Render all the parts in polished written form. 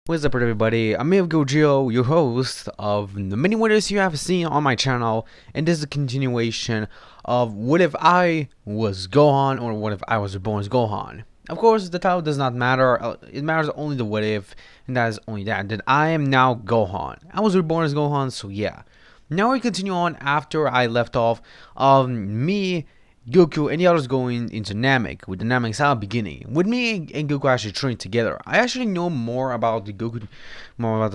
What's up everybody, I'm Gojio, your host of the many videos you have seen on my channel, and this is a continuation of what if I was Gohan or what if I was reborn as Gohan. Of course, the title does not matter, it matters only the what if, and that is only that I am now Gohan. I was reborn as Gohan, so yeah. Now we continue on after I left off of me, Goku, and the others going into Namek, with the Namek style beginning. With me and Goku actually trained together. I actually know more about the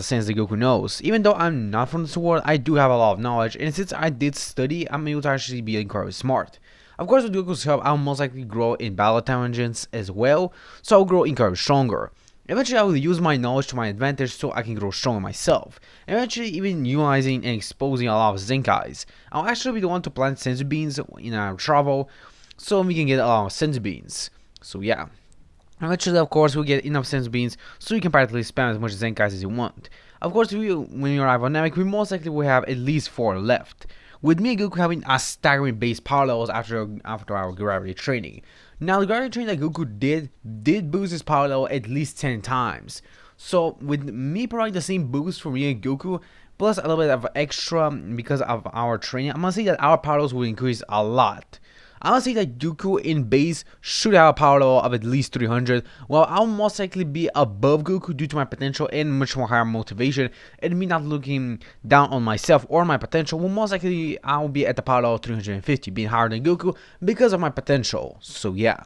sense that Goku knows. Even though I'm not from this world, I do have a lot of knowledge, and since I did study, I'm able to actually be incredibly smart. Of course, with Goku's help, I'll most likely grow in battle intelligence as well, so I'll grow incredibly stronger. Eventually, I will use my knowledge to my advantage so I can grow stronger myself. Eventually, even utilizing and exposing a lot of Zenkais. I'll actually be the one to plant senzu beans in our travel so we can get a lot of senzu beans. So yeah. Eventually, of course, we'll get enough senzu beans so you can practically spam as much Zenkais as you want. Of course, when you arrive on Namek, we most likely will have at least 4 left. With me and Goku having a staggering base power levels after our gravity training. Now, the gravity training that Goku did boost his power level at least 10 times. So, with me providing the same boost for me and Goku, plus a little bit of extra because of our training, I'm gonna say that our power levels will increase a lot. I would say that Goku in base should have a power level of at least 300, while I'll most likely be above Goku due to my potential and much more higher motivation, and me not looking down on myself or my potential. Well, most likely I'll be at the power level of 350, being higher than Goku because of my potential. So yeah.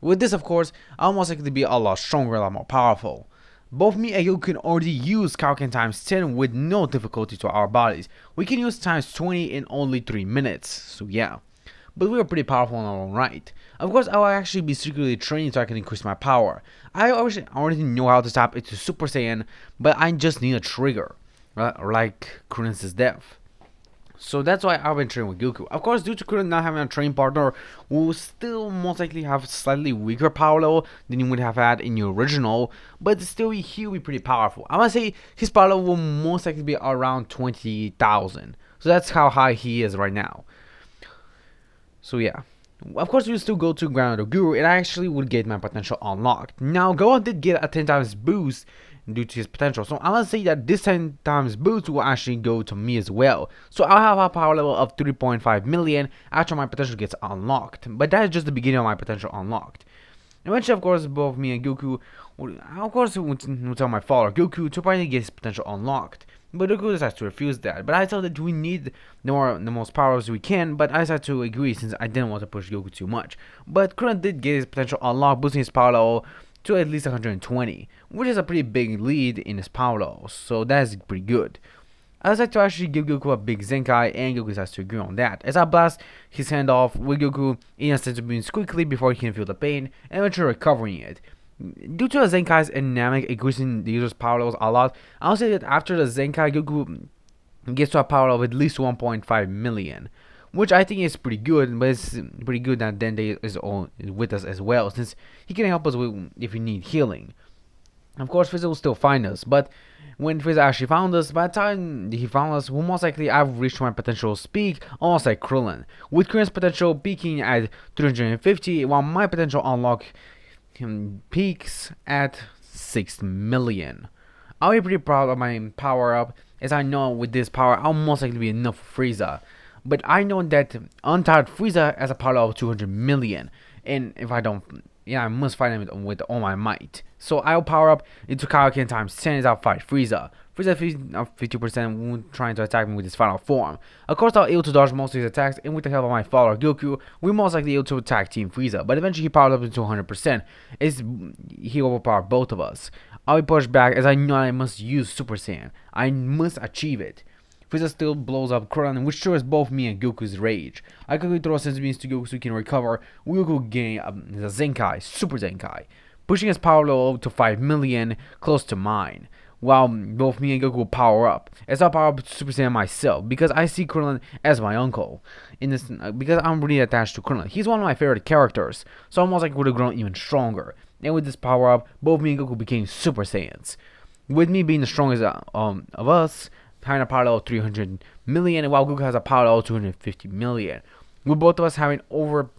With this, of course, I'll most likely be a lot stronger, a lot more powerful. Both me and Goku can already use Kaioken times 10 with no difficulty to our bodies. We can use times 20 in only 3 minutes. So yeah. But we are pretty powerful in our own right. Of course, I will actually be secretly training so I can increase my power. I already know how to tap into Super Saiyan, but I just need a trigger, right? Like Krillin's death. So that's why I've been training with Goku. Of course, due to Krillin not having a training partner, we'll still most likely have slightly weaker power level than you would have had in your original, but still he'll be pretty powerful. I must say his power level will most likely be around 20,000. So that's how high he is right now. So yeah. Of course, we still go to Ground Guru, and I actually would get my potential unlocked. Now, Gohan did get a 10 times boost due to his potential, so I'm gonna say that this 10 times boost will actually go to me as well. So I'll have a power level of 3.5 million after my potential gets unlocked. But that is just the beginning of my potential unlocked. Eventually, of course, both me and Goku, of course, will tell my father Goku to finally get his potential unlocked. But Goku decides to refuse that. But I thought that we need the most powers we can, but I decided to agree since I didn't want to push Goku too much. But Krillin did get his potential unlocked, boosting his power level to at least 120, which is a pretty big lead in his power level, so that is pretty good. I decided to actually give Goku a big Zenkai, and Goku decides to agree on that. As I blast his hand off with Goku, he instead of being quickly before he can feel the pain, and eventually recovering it. Due to the Zenkai's and Namek increasing the user's power levels a lot, I'll say that after the Zenkai, Goku gets to a power of at least 1.5 million, which I think is pretty good, but it's pretty good that Dende is with us as well, since he can help us if we need healing. Of course, Frieza will still find us, but when Frieza actually found us, by the time he found us, we'll most likely I've reached my potential peak, almost like Krillin, with Krillin's potential peaking at 350, while my potential unlock peaks at 6 million. I'll be pretty proud of my power up, as I know with this power I'll most likely be enough for Frieza. But I know that Untied Frieza has a power of 200 million, and if I don't, I must fight him with all my might. So I'll power up into Kaioken times 10 as I'll fight Frieza. Frieza 50% trying to attack me with his final form. Of course, I'll able to dodge most of his attacks, and with the help of my follower Goku, we're most likely able to attack Team Frieza. But eventually, he powered up into 100%. He overpowered both of us. I'll be pushed back as I know I must use Super Saiyan. I must achieve it. Frieza still blows up Krillin, which shows both me and Goku's rage. I quickly throw senzu beans to Goku so he can recover. Goku gain the Zenkai, Super Zenkai, pushing his power level to 5 million, close to mine. While both me and Goku power up, as I power up Super Saiyan myself, because I see Krillin as my uncle. Because I'm really attached to Krillin. He's one of my favorite characters, so almost like would have grown even stronger. And with this power up, both me and Goku became Super Saiyans. With me being the strongest of us, having a power level of 300 million, while Goku has a power level of 250 million. With both of us having over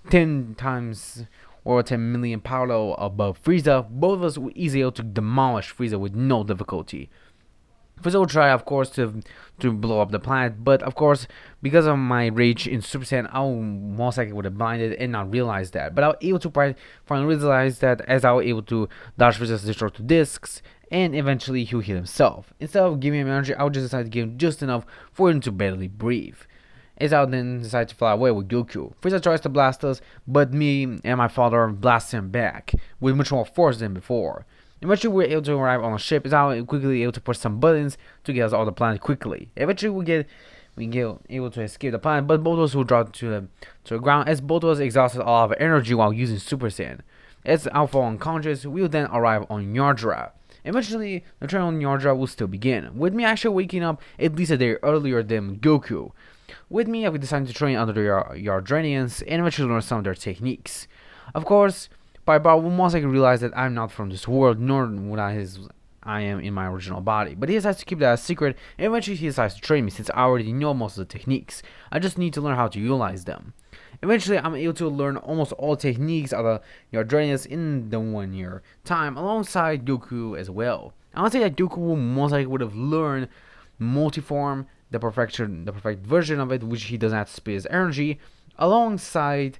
10 times or 10 million parallel above Frieza, both of us were easily able to demolish Frieza with no difficulty. Frieza will try, of course, to blow up the planet, but of course, because of my rage in Super Saiyan, I most likely would have blinded and not realized that. But I was able to finally realize that as I was able to dodge Frieza's destructive discs, and eventually he'll hit himself. Instead of giving him energy, I would just decide to give him just enough for him to barely breathe. As I then decide to fly away with Goku. Frieza tries to blast us, but me and my father blast him back with much more force than before. Eventually, we were able to arrive on a ship. As I was quickly able to push some buttons to get us off the planet quickly. Eventually, we get able to escape the planet, but both of us will drop to the ground as both of us exhausted all of our energy while using Super Saiyan. As I fall unconscious, we will then arrive on Yardra. Eventually, the train on Yardra will still begin, with me actually waking up at least a day earlier than Goku. With me, I will decide to train under the Yardranians and eventually learn some of their techniques. Of course, by Bar will most likely realize that I'm not from this world, nor would I am in my original body. But he decides to keep that a secret, and eventually he decides to train me since I already know most of the techniques. I just need to learn how to utilize them. Eventually, I'm able to learn almost all techniques of the Yardranians in the 1 year time, alongside Goku as well. I would say that Goku will most likely would have learned multiform, the perfect version of it, which he doesn't have to spend his energy, alongside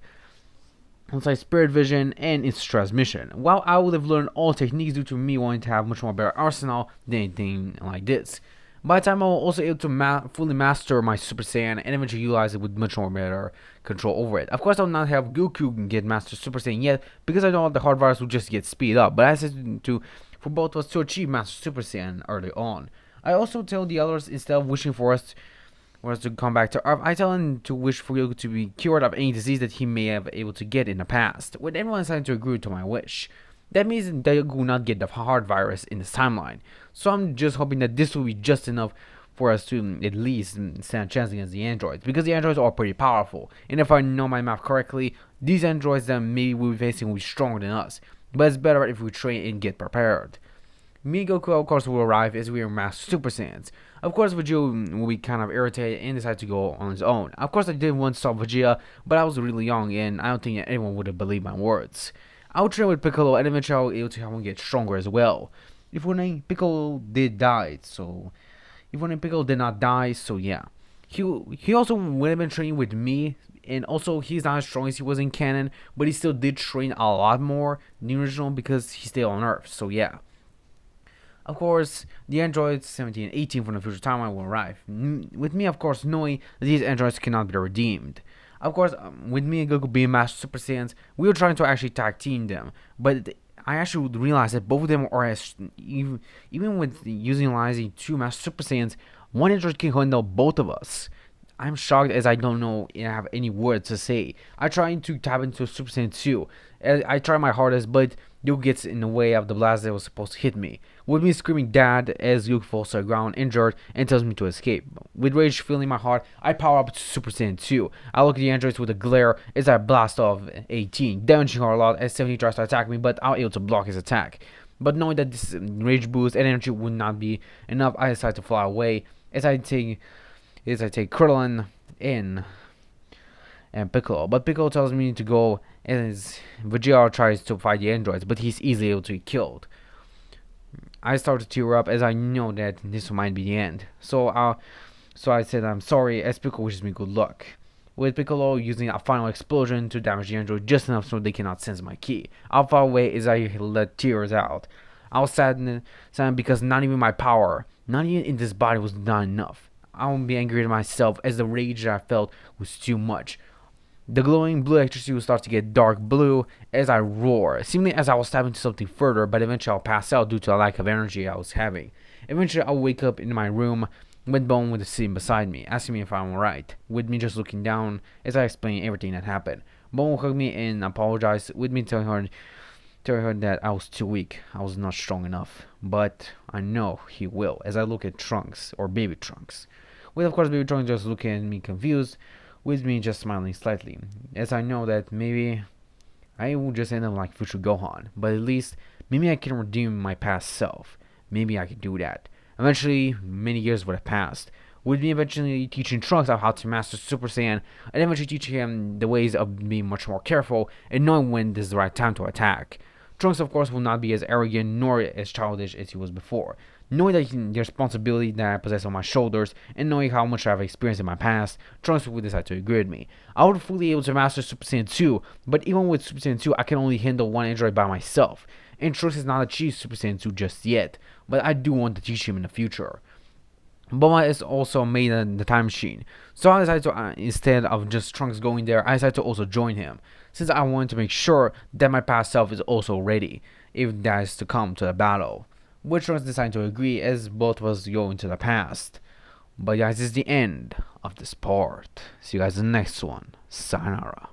Spirit Vision and its transmission. While I would have learned all techniques due to me wanting to have much more better arsenal than anything like this. By the time I was also able to fully master my Super Saiyan and eventually utilize it with much more better control over it. Of course, I will not have Goku get Master Super Saiyan yet because I know the hard virus will just get speed up. But I said for both of us to achieve Master Super Saiyan early on. I also tell the others, instead of wishing for us to come back to Earth, I tell him to wish for Goku to be cured of any disease that he may have able to get in the past, with everyone deciding to agree to my wish. That means that Goku will not get the hard virus in this timeline, so I'm just hoping that this will be just enough for us to at least stand a chance against the androids, because the androids are pretty powerful, and if I know my math correctly, these androids that maybe we'll be facing will be stronger than us, but it's better if we train and get prepared. Me and Goku, of course, will arrive as we are Master Super Saiyans. Of course, Vegeta will be kind of irritated and decide to go on his own. Of course, I did want to stop Vegeta, but I was really young and I don't think anyone would have believed my words. I would train with Piccolo and eventually I will be able to have him get stronger as well. If when Piccolo did die, so if when Piccolo did not die, so yeah. He also would have been training with me, and also he's not as strong as he was in canon, but he still did train a lot more than the original because he's still on Earth, so yeah. Of course, the androids 17 and 18 from the future timeline will arrive. With me, of course, knowing that these androids cannot be redeemed. Of course, with me and Goku being Master Super Saiyans, we were trying to actually tag team them. But I actually realized that both of them are even with utilizing two Master Super Saiyans, one android can handle both of us. I'm shocked as I don't know if I have any words to say. I tried to tap into Super Saiyan 2. I tried my hardest, but Goku gets in the way of the blast that was supposed to hit me. With me screaming "Dad" as Goku falls to the ground injured and tells me to escape. With rage filling my heart, I power up to Super Saiyan 2. I look at the androids with a glare as I blast off 18, damaging her a lot as 17 tries to attack me, but I was able to block his attack. But knowing that this rage boost and energy would not be enough, I decide to fly away as I take Krillin in and Piccolo. But Piccolo tells me to go as Vegeta tries to fight the androids, but he's easily able to be killed. I start to tear up as I know that this might be the end. So I said I'm sorry as Piccolo wishes me good luck. With Piccolo using a final explosion to damage the android just enough so they cannot sense my ki. I'll far away as I let tears out. I was saddened because not even my power, not even in this body, was not enough. I won't be angry at myself as the rage that I felt was too much. The glowing blue electricity will start to get dark blue as I roar, seemingly as I was stabbing to something further, but eventually I'll pass out due to a lack of energy I was having. Eventually I'll wake up in my room with Bone with the sitting beside me, asking me if I'm alright, with me just looking down as I explain everything that happened. Bone will hug me and apologize, with me telling her that I was too weak, I was not strong enough, but I know he will, as I look at Trunks, or Baby Trunks. With of course Baby Trunks just looking at me confused, with me just smiling slightly, as I know that maybe I will just end up like future Gohan, but at least maybe I can redeem my past self. Maybe I can do that. Eventually, many years would have passed, with me eventually teaching Trunks how to master Super Saiyan, and eventually teaching him the ways of being much more careful and knowing when this is the right time to attack. Trunks, of course, will not be as arrogant nor as childish as he was before. Knowing the responsibility that I possess on my shoulders, and knowing how much I've experienced in my past, Trunks would decide to agree with me. I would fully able to master Super Saiyan 2, but even with Super Saiyan 2, I can only handle one android by myself. And Trunks has not achieved Super Saiyan 2 just yet, but I do want to teach him in the future. Bulma is also made in the time machine, so I decided to, instead of just Trunks going there, I decided to also join him, since I wanted to make sure that my past self is also ready, if that is to come to the battle. Which Trunks decided to agree, as both of us go into the past. But guys, this is the end of this part. See you guys in the next one. Sayonara.